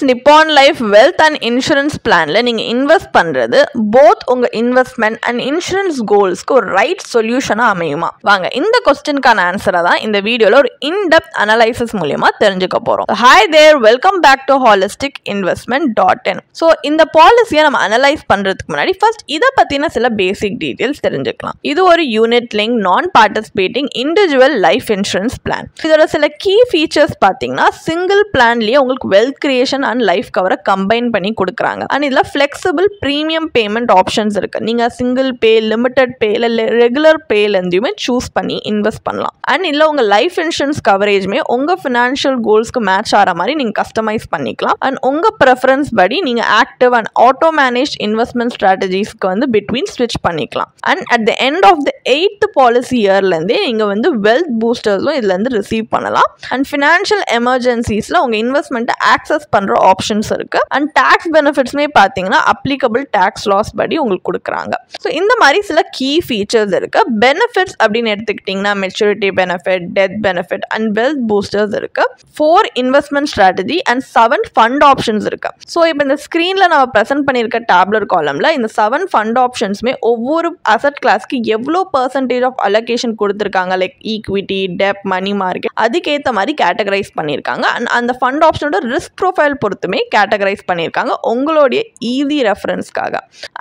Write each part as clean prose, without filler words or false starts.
Nippon Life Wealth and Insurance Planல நீங்க invest பண்றது both உங்க இன்வெஸ்ட்மெண்ட் அண்ட் இன்சூரன்ஸ் கோல்ஸ்க்கு ஒரு ரைட் சொல்யூஷனா அமையுமா? வாங்க இந்த क्वेश्चनக்கான ஆன்சரை தான் இந்த வீடியோல ஒரு இன்டெப்த் அனலைசிஸ் மூலமா தெரிஞ்சுக்க போறோம். Hi there, welcome back to holisticinvestment.in. So இந்த பாலிசியை நம்ம அனலைஸ் பண்றதுக்கு முன்னாடி ஃபர்ஸ்ட் இதை பத்தின சில பேசிக் டீடைல்ஸ் தெரிஞ்சுக்கலாம். இது ஒரு யூனிட் லிங்க் நான் participating individual life insurance plan. இதோட சில கீ ஃபீச்சர்ஸ் பார்த்தீங்கன்னா சிங்கிள் பிளான்லயே உங்களுக்கு வெல்த் கிரியேஷன் அண்ட் லைஃப் கவரை கம்பைன் பண்ணி கொடுக்குறாங்க. அண்ட் இதில் ஃப்ளெக்சிபிள் ப்ரீமியம் பேமெண்ட் ஆப்ஷன்ஸ் இருக்கு. நீங்கள் சிங்கிள் பே, லிமிடெட் பே, இல்லை ரெகுலர் பேலேருந்துமே சூஸ் பண்ணி இன்வெஸ்ட் பண்ணலாம். அண்ட் இல்லை உங்கள் லைஃப் இன்சூரன்ஸ் கவரேஜ்மே உங்கள் ஃபினான்ஷியல் கோல்ஸ்க்கு மேட்ச் ஆகிற மாதிரி நீங்கள் கஸ்டமைஸ் பண்ணிக்கலாம். அண்ட் உங்கள் ப்ரெஃபரன்ஸ் படி நீங்கள் active and auto manage investment ஸ்ட்ராட்டஜிஸ்க்கு வந்து பிட்வீன் ஸ்விட்ச் பண்ணிக்கலாம். And at the end of the 8th policy இயர்லேருந்தே நீங்கள் வந்து வெல்த் பூஸ்டர்ஸும் இதுலேருந்து ரிசீவ் பண்ணலாம். அண்ட் ஃபினான்ஷியல் எமர்ஜென்சிஸில் உங்கள் இன்வெஸ்ட்மெண்ட்டை ஆக்சஸ் பண்ணுற ஆப்ஷன்ஸ் இருக்குது. அண்ட் டேக்ஸ் பெனிஃபிட்ஸ்மே பார்த்தீங்கன்னா அப்ளிகபிள் டேக்ஸ் லாஸ் படி உங்களுக்கு கொடுக்குறாங்க. ஸோ இந்த மாதிரி சில கீ ஃபீச்சர்ஸ் இருக்குது. பெனிஃபிட்ஸ் அப்படின்னு எடுத்துக்கிட்டிங்கன்னா maturity benefit, death benefit and wealth boosters இருக்குது. 4 investment strategy and 7 fund options இருக்குது. ஸோ இப்போ இந்த ஸ்க்ரீனில் நம்ம ப்ரெசென்ட் பண்ணியிருக்க டேப்லர் காலமில் இந்த 7 ஃபண்ட் ஆப்ஷன்ஸுமே ஒவ்வொரு அசட் கிளாஸ்க்கு எவ்வளோ பர்சன்டேஜ் ஆஃப் அலோகேஷன் கொடுத்துருக்காங்க, like equity, debt, money market, அதுக்கேற்ற மாதிரி கேட்டகரைஸ் பண்ணியிருக்காங்க. அண்ட் அந்த ஃபண்ட் ஆப்ஷனோட ரிஸ்க் ப்ரொஃபைல் பொறுத்துமே கேட்டகரைஸ் பண்ணியிருக்காங்க உங்களுடைய ஈஸி ரெஃபரன்ஸ்க்காக.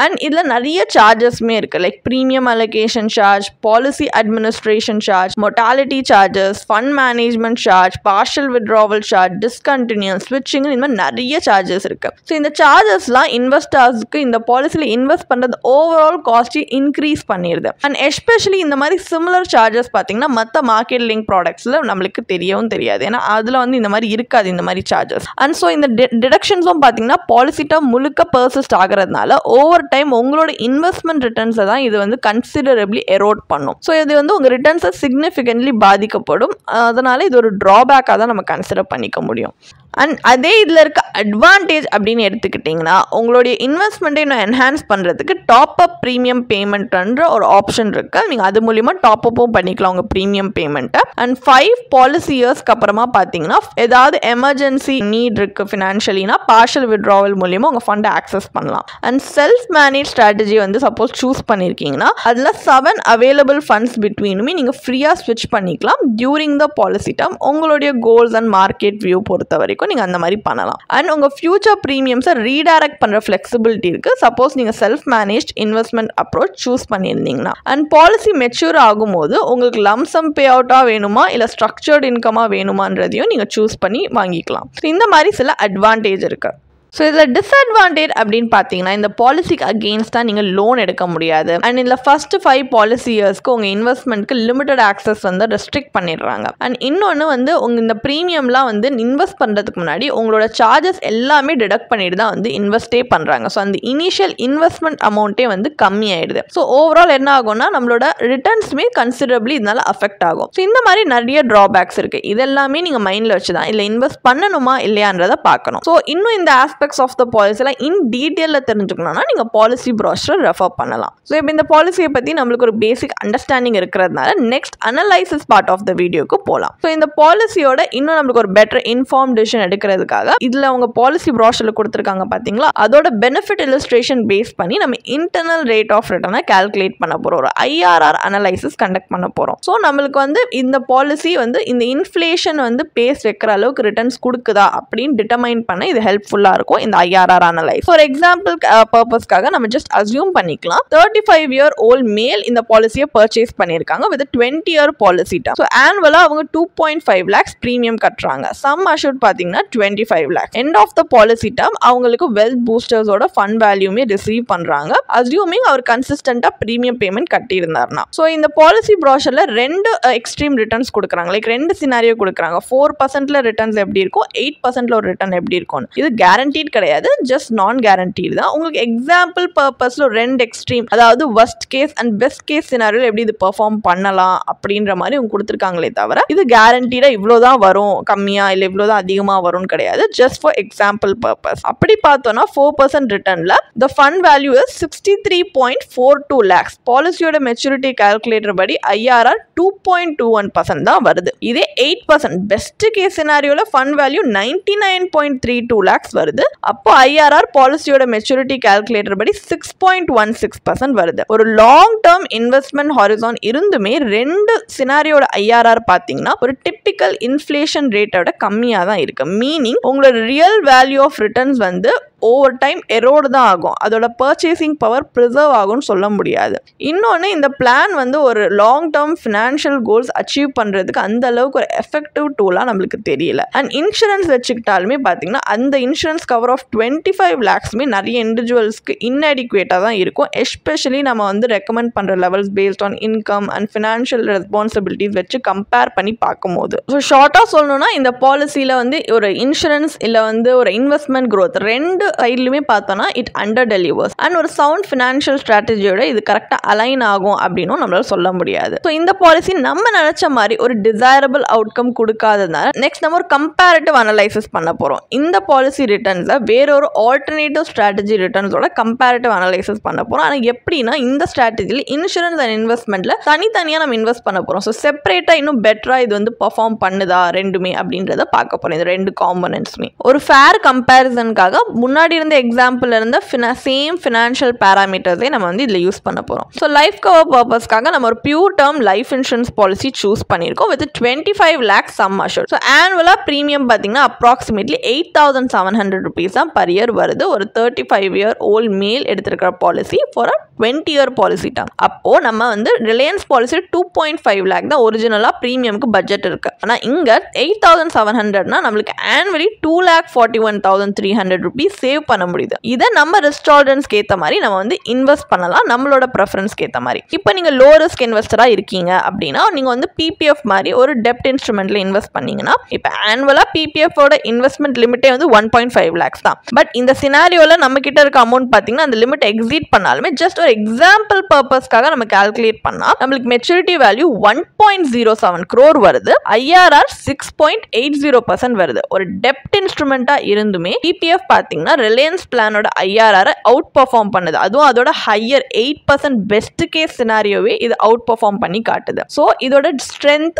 அண்ட் இதில் நிறைய சார்ஜஸ்மே இருக்குது, like premium allocation charge, policy administration charge, mortality charges, fund management charge, partial withdrawal charge, discontinues, ஸ்விட்சிங், இந்த மாதிரி நிறைய சார்ஜஸ் இருக்குது. ஸோ இந்த சார்ஜஸ்லாம் இன்வெஸ்டர்ஸ்க்கு இந்த பாலிசியில் இன்வெஸ்ட் பண்ணுறது ஓவரால் காஸ்ட் இன்க்ரீஸ் பண்ணிடுது. அண்ட் எஸ்பெஷலி இந்த மாதிரி சிமிலர் சார்ஜஸ் பார்த்தீங்கன்னா மற்ற மார்க்கெட் லிங்க் ப்ராடக்ட்ஸில் நம்மளுக்கு தெரியவும் தெரியாது. ஏன்னா அதில் வந்து இந்த மாதிரி இருக்காது இந்த மாதிரி சார்ஜஸ். அண்ட் ஸோ இந்த டிடக்ஷன்ஸும் பார்த்தீங்கன்னா பாலிசி டேர்ம் முழுக்க பர்சிஸ்ட் ஆகிறதுனால ஓவர் டைம் உங்களோட இன்வெஸ்ட்மெண்ட் ரிட்டர்ன்ஸை தான் இது வந்து கன்சிடரபிளி எரோட் பண்ணும். ஸோ இது வந்து உங்கள் ரிட்டர்ன்ஸை சிக்னிஃபிகன்ட்லி பாதிக்கப்படும். அதனால இது ஒரு ட்ராபேக்காக தான் நம்ம கன்சிடர் பண்ணிக்க முடியும். அண்ட் அதே இதில் இருக்க அட்வான்டேஜ் அப்படின்னு எடுத்துக்கிட்டிங்கன்னா உங்களுடைய இன்வெஸ்ட்மெண்ட்டை இன்னும் என்ஹான்ஸ் பண்ணுறதுக்கு டாப் அப் ப்ரீமியம் பேமெண்ட்ன்ற ஒரு ஆப்ஷன் இருக்குது. நீங்கள் அது மூலிமா டாப் அப்பும் பண்ணிக்கலாம் உங்கள் ப்ரீமியம் பேமெண்ட்டை. அண்ட் 5 பாலிசி இயர்ஸ்க்கு அப்புறமா பார்த்தீங்கன்னா ஏதாவது எமர்ஜென்சி நீட் இருக்குது ஃபினான்ஷியலினா பார்ஷியல் வித்ட்ராவல் மூலிமா உங்கள் ஃபண்டை ஆக்சஸ் பண்ணலாம். அண்ட் செல்ஃப் மேனேஜ் ஸ்ட்ராட்டஜி வந்து சப்போஸ் சூஸ் பண்ணியிருக்கீங்கன்னா அதில் 7 அவைலபிள் ஃபண்ட்ஸ் பிட்வீனுமே நீங்கள் ஃப்ரீயாக ஸ்விட்ச் பண்ணிக்கலாம் டியூரிங் த பாலிசி டேர்ம் உங்களுடைய கோல்ஸ் அண்ட் மார்க்கெட் வியூ பொறுத்த வரைக்கும் நீங்கள் அந்த மாதிரி பண்ணலாம். அண்ட் உங்கள் ஃபியூச்சர் ப்ரீமியம்ஸை ரீடைரக்ட் பண்ணுற ஃப்ளெக்சிபிலிட்டி இருக்குது சப்போஸ் நீங்கள் self manage investment approach choose பண்ணியிருந்தீங்கன்னா. அண்ட் பாலிசி மெச்சூர் ஆகும்போது உங்களுக்கு லம்சம் பே அவுட்டாக வேணுமா இல்லை ஸ்ட்ரக்சர்ட் இன்கமாக வேணுமான்றதையும் நீங்கள் சூஸ் பண்ணி வாங்கிக்கலாம். ஸோ இந்த மாதிரி சில அட்வான்டேஜ் இருக்குது. ஸோ இதில் டிஸ்அட்வான்டேஜ் அப்படின்னு பார்த்தீங்கன்னா இந்த பாலிசிக்கு அகெயின்ஸ்டாக நீங்கள் லோன் எடுக்க முடியாது. அண்ட் இதில் ஃபஸ்ட்டு 5 பாலிசி இயர்ஸ்க்கு உங்கள் இன்வெஸ்ட்மெண்ட்க்கு லிமிடெட் ஆக்சஸ் வந்து ரெஸ்ட்ரிக்ட் பண்ணிடுறாங்க. அண்ட் இன்னொன்று வந்து உங்கள் இந்த ப்ரீமியம்லாம் வந்து இன்வெஸ்ட் பண்ணுறதுக்கு முன்னாடி உங்களோட சார்ஜஸ் எல்லாமே டிடக்ட் பண்ணிட்டு தான் வந்து இன்வெஸ்டே பண்ணுறாங்க. ஸோ அந்த இனிஷியல் இன்வெஸ்ட்மெண்ட் அமௌண்ட்டே வந்து கம்மி ஆகிடுது. ஸோ ஓவரால் என்ன ஆகும்னா நம்மளோட ரிட்டர்ன்ஸுமே கன்சிடரபிளி இதனால் அஃபெக்ட் ஆகும். ஸோ இந்த மாதிரி நிறைய ட்ராபேக்ஸ் இருக்குது. இதெல்லாமே நீங்கள் மைண்டில் வச்சு தான் இல்லை இன்வெஸ்ட் பண்ணணுமா இல்லையான்றதை பார்க்கணும். ஸோ இன்னும் இந்த ஆஸ்பெக்ட்ஸ் ஆஃப் த பாலிசிலாம் இன் டீட்டெயிலில் தெரிஞ்சுக்கணும்னா நீங்கள் பாலிசி ப்ரோஷரை ரெஃபர் பண்ணலாம். ஸோ இப்போ இந்த பாலிசியை பற்றி நம்மளுக்கு ஒரு பேசிக் அண்டர்ஸ்டாண்டிங் இருக்கிறதுனால next analysis part of the வீடியோக்கு போகலாம். ஸோ இந்த பாலிசியோட இன்னும் நம்மளுக்கு ஒரு பெட்டர் இன்ஃபார்ம் டிசிஷன் எடுக்கிறதுக்காக இதில் அவங்க பாலிசி ப்ரோஷரில் கொடுத்துருக்காங்க பார்த்தீங்களா, அதோட பெனிஃபிட் இல்லஸ்ட்ரேஷன் பேஸ் பண்ணி நம்ம இன்டர்னல் ரேட் ஆஃப் ரிட்டர்னை கால்குலேட் பண்ண போகிறோம். ஒரு IRR அனலைசிஸ் கண்டக்ட் பண்ண போகிறோம். ஸோ நம்மளுக்கு வந்து இந்த பாலிசி வந்து இந்த இன்ஃப்ளேஷன் வந்து பேஸ் வைக்கிற அளவுக்கு ரிட்டர்ன்ஸ் கொடுக்குதா அப்படின்னு டிட்டர்மைன் பண்ண இது ஹெல்ப்ஃபுல்லாக இருக்கும் இந்த IRR அனலைஸ். ஃபார் எக்ஸாம்பிள் பர்பஸ்க்காக நம்ம ஜஸ்ட் அஸ்யூம் பண்ணிக்கலாம் 35-year-old மேல் இந்த பாலிசியை பர்ச்சேஸ் பண்ணியிருக்காங்க with 20-year policy term. So ஆனுவலா அவங்க 2.5 lakhs ப்ரீமியம் கட்டுறாங்க. சம் அஷூர்ட் பார்த்தீங்கன்னா 25 lakhs. End of the policy term அவங்களுக்கு வெல்த் பூஸ்டர்ஸோட ஃபண்ட் வேல்யூமே ரிசீவ் பண்ணுறாங்க அஸ்யூமிங் அவர் கன்சிஸ்டண்டாக ப்ரீமியம் பேமெண்ட் கட்டியிருந்தாருன்னா. ஸோ இந்த பாலிசி ப்ரோஷரில் 2 எக்ஸ்ட்ரீம் ரிட்டர்ன்ஸ் கொடுக்குறாங்க. லைக் 2 சினாரியோ கொடுக்குறாங்க. 4%ல ரிட்டர்ன்ஸ் எப்படி இருக்கும், 8%ல ஒரு ரிட்டர்ன் எப்படி இருக்கும். இது கேரண்டி கேரண்டீட் கிடையாது, ஜஸ்ட் நான் கேரண்டீட் தான். உங்களுக்கு எக்ஸாம்பிள் பர்பஸ்ல ரெண்டு எக்ஸ்ட்ரீம், அதாவது worst case and best case சினாரியோல எப்படி இது பெர்ஃபார்ம் பண்ணலாம் அப்படின்ற மாதிரி அவங்க கொடுத்துருக்காங்களே தவிர இது கேரண்டீடா இவ்வளோதான் வரும், கம்மியா இல்லை இவ்வளோதான் அதிகமாக வரும்னு கிடையாது. Just for example purpose. அப்படி பார்த்தோம்னா 4% ரிட்டர்ன்ல the fund value is 63.42 lakhs. பாலிசியோட மெச்சூரிட்டி கால்குலேட்டர் படி IRR 2.21% தான் வருது. இதே 8% பெஸ்ட் கேஸ் சினாரியோல ஃபண்ட் வேல்யூ 99.32 lakhs வருது. அப்போ IRR பாலிசியோட மெச்சூரிட்டி கால்குலேட்டர் படி 6.16% வருது. ஒரு லாங் டேர்ம் இன்வெஸ்ட்மெண்ட் ஹாரிசான் இருந்துமே ரெண்டு சினாரியோட IRR பார்த்தீங்கன்னா ஒரு டிப்பிக்கல் இன்ஃப்ளேஷன் ரேட்டோட கம்மியாக தான் இருக்கு. மீனிங் உங்களோட ரியல் வேல்யூ ஆஃப் ரிட்டர்ன்ஸ் வந்து ஓவர் டைம் எரோடு தான் ஆகும், அதோட பர்ச்சேசிங் பவர் ப்ரிசர்வ் ஆகும்னு சொல்ல முடியாது. இன்னொன்று, இந்த பிளான் வந்து ஒரு long term financial goals achieve பண்ணுறதுக்கு அந்த அளவுக்கு ஒரு எஃபெக்டிவ் டூலாக நம்மளுக்கு தெரியல. அண்ட் இன்சூரன்ஸ் வச்சுக்கிட்டாலுமே பார்த்தீங்கன்னா அந்த இன்சூரன்ஸ் கவர் ஆஃப் 25 lakhsமே நிறைய இண்டிவிஜுவல்ஸ்க்கு இன்அடிக்குவேட்டாக தான் இருக்கும். எஸ்பெஷலி நம்ம வந்து ரெக்கமெண்ட் பண்ணுற levels based on income and financial responsibilities வச்சு கம்பேர் பண்ணி பார்க்கும்போது. ஸோ ஷார்ட்டாக சொல்லணும்னா இந்த பாலிசியில் வந்து ஒரு இன்சூரன்ஸ் இல்லை வந்து ஒரு இன்வெஸ்ட்மெண்ட் க்ரோத் ரெண்டு சைட்லையுமே பார்த்தோன்னா இட் அண்டர் டெலிவர்ஸ். அண்ட் ஒரு சவுண்ட் ஃபினான்ஷியல் ஸ்ட்ராட்டஜியோட இது கரெக்டாக அலைன் ஆகும் அப்படின்னும் நம்மளால சொல்ல முடியாது. ஸோ இந்த பாலிசி நம்ம நினைச்ச மாதிரி ஒரு டிசைரபிள் அவுட்கம் கொடுக்காததுனால நெக்ஸ்ட் நம்ம ஒரு கம்பேரிட்டிவ் அனலைசிஸ் பண்ண போகிறோம். இந்த பாலிசி ரிட்டர்ன்ஸை வேறொரு ஆல்டர்னேட்டிவ் ஸ்ட்ராட்டஜி ரிட்டர்ன்ஸோட கம்பேரிட்டிவ் அனலைசிஸ் பண்ண போகிறோம். ஆனால் எப்படின்னா இந்த ஸ்ட்ராட்டஜியில் இன்சூரன்ஸ் அண்ட் இன்வெஸ்ட்மெண்ட்ல தனித்தனியாக நம்ம இன்வெஸ்ட் பண்ண போகிறோம். ஸோ செப்பரேட்டாக இன்னும் பெட்டராக இது வந்து பர்ஃபார்ம் பண்ணுதா ரெண்டுமே அப்படின்றத பார்க்க போகிறோம். இந்த ரெண்டு காம்பனன்ட்ஸுமே ஒரு ஃபேர் கம்பேரிசனுக்காக முன்னாடி இருந்த எக்ஸாம்பிள் இருந்த சேம் ஃபினான்ஷியல் பேராமீட்டர்ஸே நம்ம வந்து இதில் யூஸ் பண்ண போகிறோம். ஸோ லைஃப் கவர் பர்பஸ்க்காக நம்ம ஒரு pure term life insurance policy choose பண்ணியிருக்கோம் with 25 lakhs sum assured. So ஆனுவலாக ப்ரீமியம் பார்த்தீங்கன்னா அப்ராக்சிமேட்லி 8,700 rupees தான் பர் இயர் வருது. ஒரு 35-year-old மேல் எடுத்திருக்கிற policy for a 20-year policy term. அப்போது நம்ம வந்து ரிலையன்ஸ் பாலிசி 2.5 lakh தான் ஒரிஜினலாக ப்ரீமியமுக்கு பட்ஜெட் இருக்குது. ஆனால் இங்கே 8,700னா நம்மளுக்கு ஆனுவலி 2,41,300 rupees சேவ் பண்ண முடியுது. இதை நம்ம ரெஸ்டாரண்ட்ஸ்க்கு ஏற்ற மாதிரி நம்ம வந்து இன்வெஸ்ட் பண்ணலாம், நம்மளோட ப்ரெஃபரன்ஸ்க்கு ஏற்ற மாதிரி. இப்போ நீங்கள் லோ ரிஸ்க் இன்வெஸ்டராக இருக்கீங்க அப்படின்னா நீங்கள் வந்து PPF மாதிரி ஒரு டெப்ட் இன்ஸ்ட்ருமெண்ட்ல இன்வெஸ்ட் பண்ணீங்கன்னா இப்போ ஆனுவலாக PPF-ஓட இன்வெஸ்ட்மெண்ட் லிமிட்டே வந்து 1.5 lakhs தான். பட் இந்த சினாரியோவில் நம்ம கிட்ட இருக்க அமௌண்ட் பார்த்தீங்கன்னா அந்த லிமிட் எக்ஸீட் பண்ணாலுமே ஜஸ்ட் ஒரு எக்ஸாம்பிள் பர்பஸ்க்காக நம்ம கால்குலேட் பண்ணால் நம்மளுக்கு மெச்சூரிட்டி வேல்யூ 1.07 crore வருது. IRR 6.80% வருது. ஒரு டெப்ட் இன்ஸ்ட்ருமெண்ட்டாக இருந்துமே PPF பார்த்தீங்கன்னா ரிலையன்ஸ் பிளானோட IRR அவுட் பர்ஃபார்ம் பண்ணுது. அதுவும் அதோட ஹையர் 8% பெஸ்ட் கேஸ் சினாரியோவே இது அவுட் பர்ஃபார்ம் பண்ணி காட்டுது. ஸோ இதோட ஸ்ட்ரென்த்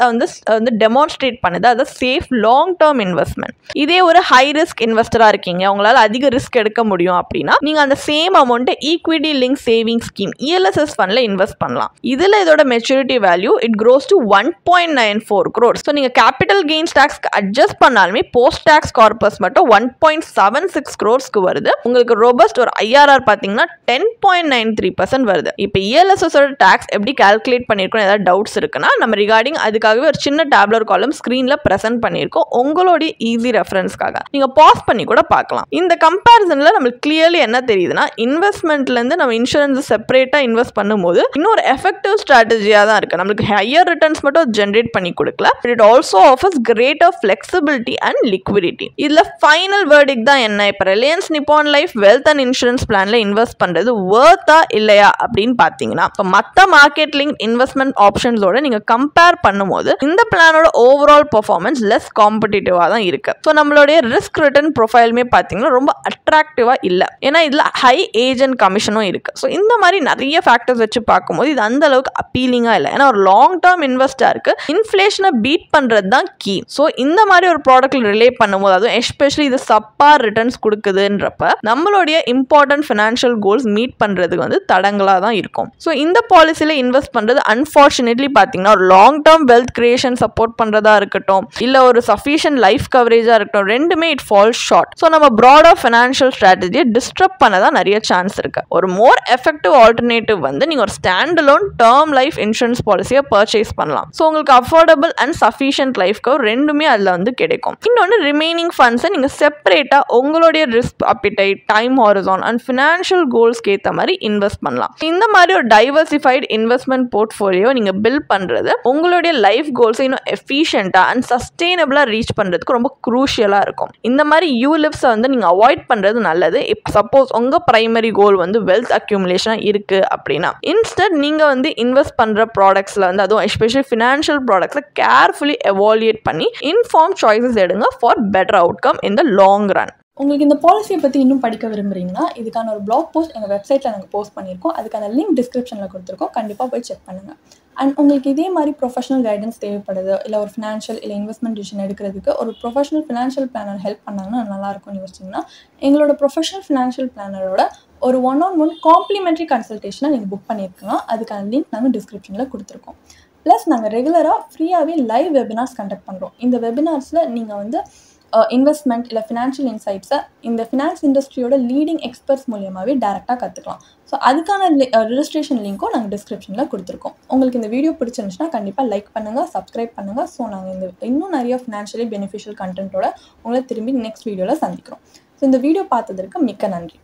வந்து டெமான்ஸ்ட்ரேட் பண்ணுது. அது சேஃப் லாங் டேர்ம் இன்வெஸ்ட்மெண்ட். இதே ஒரு ஹை ரிஸ்க் இன்வெஸ்டராக இருக்கீங்க, உங்களால் அதிக ரிஸ்க் எடுக்க முடியும் அப்படின்னா நீங்கள் அந்த சேம் அமௌண்ட்டை equity link saving scheme ELSS ஃபண்டில் இன்வெஸ்ட் பண்ணலாம். இதில் இதோட maturity value it cross to 1.94 crores. So நீங்கள் கேபிட்டல் கெயின்ஸ் டாக்ஸ்க்கு அட்ஜஸ்ட் பண்ணாலுமே போஸ்ட் டாக்ஸ் கார்பஸ் மட்டும் 1.76 crores வருது. உங்களுக்கு ரோபஸ்ட் ஒரு IRR பார்த்தீங்கன்னா 10.93% வருது. இப்போ ELSS-ஓட டாக்ஸ் எப்படி கால்குலேட் பண்ணியிருக்கோம் ஏதாவது டவுட்ஸ் இருக்குன்னா நம்ம ரிகார்டிங் அதுக்காகவே ஒரு சின்ன டேப்லர் காலம் ஸ்க்ரீனில் ப்ரெசென்ட் பண்ணியிருக்கோம். உங்களுடைய ஈஸி ரெஃபரன்ஸ்க்காக நீங்கள் பாஸ் பண்ணி கூட பார்க்கலாம். இந்த கம்பேரிசனில் நம்மளுக்கு கிளியர்லி என்ன தெரியுதுன்னா இன்வெஸ்ட்மெண்ட்லேருந்து நம்ம இன்சூரன்ஸ் செப்பரேட்டாக இன்வெஸ்ட் பண்ணும்போது இன்னொரு எஃபெக்டிவ் ஸ்ட்ராட்டஜியாக தான் இருக்குது. நம்மளுக்கு ஹையர் ரிட்டர்ன்ஸ் மட்டும் ஜென்ரேட் பண்ணி கொடுக்கல, it also offers greater flexibility and liquidity. இதில் ஃபைனல் வேர்டிக் தான் என்ன, இப்போ Reliance Nippon life wealth and insurance பிளான்ல இன்வெஸ்ட் பண்றது வர்த்தா இல்லையா அப்படின்னு பார்த்தீங்கன்னா இப்போ மற்ற மார்க்கெட் லிங்க் இன்வெஸ்ட்மெண்ட் ஆப்ஷன்ஸோட நீங்க கம்பேர் பண்ணும்போது இந்த பிளானோட ஓவரால் பெர்ஃபார்மன்ஸ் லெஸ் காம்படிட்டிவாக தான் இருக்கு. ஸோ நம்மளுடைய ரிஸ்க் ரிட்டர்ன் ப்ரொஃபைலுமே பார்த்தீங்கன்னா ரொம்ப அட்ராக்டிவாக இல்லை, ஏன்னா இதில் ஹை ஏஜென்ட் கமிஷனும் இருக்கு. ஸோ இந்த மாதிரி நிறைய ஃபேக்டர்ஸ் வச்சு பார்க்கும்போது இது அந்த அளவுக்கு அப்பீலிங்காக இல்லை. ஏன்னா ஒரு லாங் டேர்ம் இன்வெஸ்டருக்கு இன்ஃப்ளேஷனை பீட் பண்ணுறது தான் கீ. ஸோ இந்த மாதிரி ஒரு ப்ராடக்ட்ல ரிலே பண்ணும்போது அதுவும் எஸ்பெஷலி இது சப்பார் ரிட்டர்ன்ஸ் கொடுக்குதுன்றப்ப நம்மளுடைய இம்பார்ட்டன்ட் ஃபினான்ஷியல் கோல்ஸ் மீட் பண்ணுறதுக்கு வந்து தடங்களாக தான் இருக்கும். ஸோ இந்த பாலிசியில் இன்வெஸ்ட் பண்ணுறது அன்ஃபார்ச்சுனேட்லி பார்த்தீங்கன்னா ஒரு long term wealth creation support பண்ணுறதா இருக்கட்டும் இல்லை ஒரு சஃபிஷியன்ட் லைஃப் கவரேஜாக இருக்கட்டும் ரெண்டுமே இட் ஃபால்ஸ் ஷார்ட். ஸோ நம்ம ப்ராடர் ஃபினான்ஷியல் ஸ்ட்ராட்டஜியை டிஸ்டர்ப் பண்ண தான் நிறைய சான்ஸ் இருக்கு. ஒரு மோர் எஃபெக்டிவ் ஆல்டர்னேட்டிவ் வந்து நீங்கள் ஒரு stand alone term life insurance பாலிசியை பர்ச்சேஸ் பண்ணலாம். ஸோ உங்களுக்கு affordable and sufficient life cover ரெண்டுமே அதில் வந்து கிடைக்கும். இன்னொன்று ரிமைனிங் ஃபண்ட்ஸை நீங்கள் செப்பரேட்டாக உங்களுடைய risk appetite, time horizon and financial கோல்ஸ்க்கு ஏற்ற மாதிரி இன்வெஸ்ட் பண்ணலாம். இந்த மாதிரி ஒரு டைவர்சிஃபைடு இன்வெஸ்ட்மெண்ட் போர்ட்ஃபோலியோ நீங்கள் பில்ட் பண்ணுறது உங்களுடைய லைஃப் கோல்ஸை இன்னும் எஃபிஷியண்டாக அண்ட் சஸ்டெயினபிளாக ரீச் பண்ணுறதுக்கு ரொம்ப க்ரூஷியலாக இருக்கும். இந்த மாதிரி யூலிப்ஸை வந்து நீங்கள் அவாய்ட் பண்ணுறது நல்லது. இப்போ சப்போஸ் உங்கள் பிரைமரி கோல் வந்து வெல்த் அக்யூமுலேஷனாக இருக்குது அப்படின்னா, இன்ஸ்டன்ட் நீங்கள் வந்து இன்வெஸ்ட் பண்ணுற ப்ராடக்ட்ஸில் வந்து அதுவும் எஸ்பெஷலி ஃபினான்ஷியல் ப்ராடக்ட்ஸில் கேர்ஃபுல்லி எவாலுவேட் பண்ணி இன்ஃபார்ம் சாய்ஸஸ் எடுங்க for better outcome in the long run. உங்களுக்கு இந்த பாலிசியை பற்றி இன்னும் படிக்க விரும்புகிறீங்கன்னா இதுக்கான ஒரு பிளாக் போஸ்ட் எங்கள் வெப்சைட்டில் நாங்கள் போஸ்ட் பண்ணியிருக்கோம். அதுக்கான லிங்க் டிஸ்கிரிப்ஷனில் கொடுத்துருக்கோம். கண்டிப்பாக போய் செக் பண்ணுங்கள். அண்ட் உங்களுக்கு இதே மாதிரி ப்ரொஃபஷனல் கைடன்ஸ் தேவைப்படுது, இல்லை ஒரு ஃபினான்ஷியல் இல்லை இன்வெஸ்ட்மெண்ட் டிசிஷன் எடுக்கிறதுக்கு ஒரு ப்ரொஃபஷனல் ஃபினான்ஷியல் பிளானர் ஹெல்ப் பண்ணாங்கன்னா நல்லாயிருக்கும்னு யோசிச்சிங்கன்னா எங்களோட ப்ரொஃபஷனல் ஃபினான்ஷியல் பிளானரோட ஒரு 1-on-1 காம்ப்ளிமெண்ட்ரி கன்சல்டேஷனை நீங்கள் புக் பண்ணியிருக்கலாம். அதுக்கான லிங்க் நாங்கள் டிஸ்கிரிப்ஷனில் கொடுத்துருக்கோம். ப்ளஸ் நாங்கள் ரெகுலராக ஃப்ரீயாகவே லைவ் வெபினார்ஸ் கண்டக்ட் பண்ணுறோம். இந்த வெபினார்ஸில் நீங்கள் வந்து இன்வெஸ்ட்மெண்ட் இல்லை ஃபினான்ஷியல் இன்சைட்ஸை இந்த ஃபினான்ஸ் இண்டஸ்ட்ரியோட லீடிங் எக்ஸ்பர்ட்ஸ் மூலியமாகவே டேரெக்டாக கற்றுக்கலாம். ஸோ அதுக்கான ரெஜிஸ்ட்ரேஷன் லிங்க்கும் நாங்கள் டிஸ்கிரிப்ஷனில் கொடுத்துருக்கோம். உங்களுக்கு இந்த வீடியோ பிடிச்சிருந்துச்சுன்னா கண்டிப்பாக லைக் பண்ணுங்கள், சப்ஸ்கிரைப் பண்ணுங்கள். ஸோ நாங்கள் இன்னும் நிறைய ஃபினான்ஷியலி பெனிஃபிஷியல் கண்டென்ட்டோட உங்களை திரும்பி நெக்ஸ்ட் வீடியோவில் சந்திக்கிறோம். ஸோ இந்த வீடியோ பார்த்ததற்கு மிக்க நன்றி.